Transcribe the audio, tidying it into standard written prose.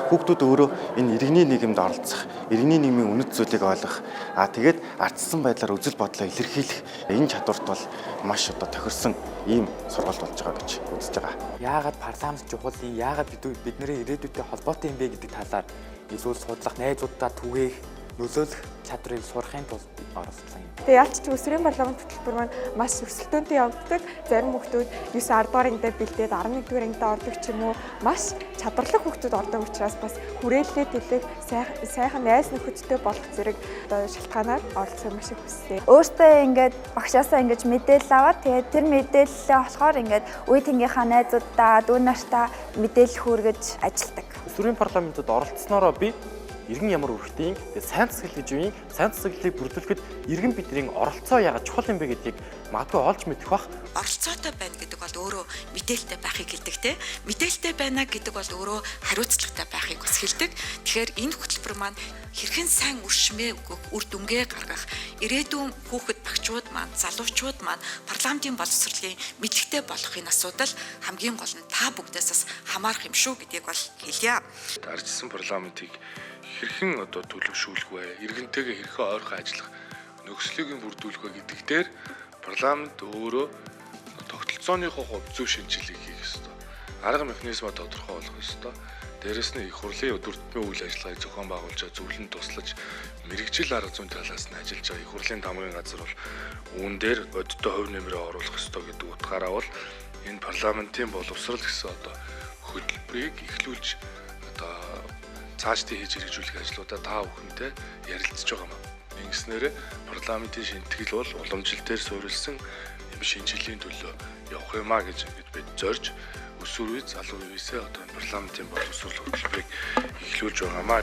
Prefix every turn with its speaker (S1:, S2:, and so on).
S1: Хүүхдүүд өөрөө энэ иргэний нийгэмд оролцох, иргэний нийгмийн үнэт зүйлийг ойлгох, тэгээд ардчсан байдлаар үзэл бодлоо илэрхийлэх энэ чадварт бол маш тохирсон ийм сургалт болж байгаа гэж үзэж байгаа.
S2: Яагаад парламент чухал, яагаад бидний ирээдүйтэй холбоотой юм бэ гэдэг талаар эсвэл судлах, найзуудаа түгээх, нөлөөлөх чадрыг сурахын тулд оролцсон юм.
S3: Тэгээ ялч ч өсвөрийн парламент хөтөлбөр маань маш өрсөлдөөнтэй явагддаг. Зарим хүүхдүүд 9-10 дугаар ангидаа бэлдээд 11 дугаар ангидаа ордог ч юм уу маш чадварлаг хүүхдүүд ордог учраас бас хүрээлэлээ төлөх сайхан найз нөхөдтэй болох зэрэг шалтгаанаар оролцох маш их хүссэн.
S4: Өөртөө ингээд багшаасаа ингэж мэдээлэл аваад тэгээд тэр мэдээлэлээ болохоор ингээд үе тэнгийнхаа найзуудаа, дүү нартаа мэдээлэл хүргэж ажилладаг.
S2: Өсвөрийн парламентод оролцсноороо би иргэн ямар өрхтийн сайн засаглал гэж үеийн сайн засаглалыг бүрдүүлэхэд иргэн бидний оролцоо яагаад чухал юм бэ гэдгийг магадгүй олж мэдэх бах.
S5: Оролцоотой байна гэдэг бол өөрөө мэдээлэлтэй байхыг хэлдэг те. Мэдээлэлтэй байна гэдэг бол өөрөө хариуцлагатай байхыг бас хэлдэг. Тэгэхээр энэ хөтөлбөр маань хэрхэн сайн үршмээ үр дүнгээ гаргах, ирээдүйн хүүхэд багчууд маань, залуучууд маань парламентын боловсролын мэдлэгтэй болохын асуудал хамгийн гол нь та бүгдээс бас хамаарах юм шүү гэдгийг бол хэлье.
S6: Ардчсан парламентыг хэрхэн төлөвшүүлэх вэ? Иргэнтэйгээ хэрхэн ойрхон ажиллах нөхцөлийг бүрдүүлэх вэ гэдэг дээр парламент өөрөө тогтолцооныхоо хувьд зөв шинжилгээг хийх ёстой. Арга механизмаа тодорхой болгох ёстой. Дээрэс нь их хурлын өдөртмийн үйл ажиллагааг зохион байгуулж зөвлөн туслаж мэрэгжил арга зүйн талаас нь ажиллаж байгаа их хурлын тамгын газар бол үүн дээр бодиттой хувь нэмрээ оруулах ёстой гэдэг утгаараа бол энэ парламентын боловсрол гэсэн хөтөлбөрийг эхлүүлж цаашдын хийж хэрэгжүүлэх ажлуудаа та бүхэнтэй ярилцж байгаа юм. Ингэснээр парламентын шинтгэл бол уламжлал дээр суурилсан юм шинжилгээний төлөө явах юмаа гэж ингэж бид зорж өсвөр үе залуу үеэсээ парламентын боловсрол хөтөлбөрийг эхлүүлж байгаамаа.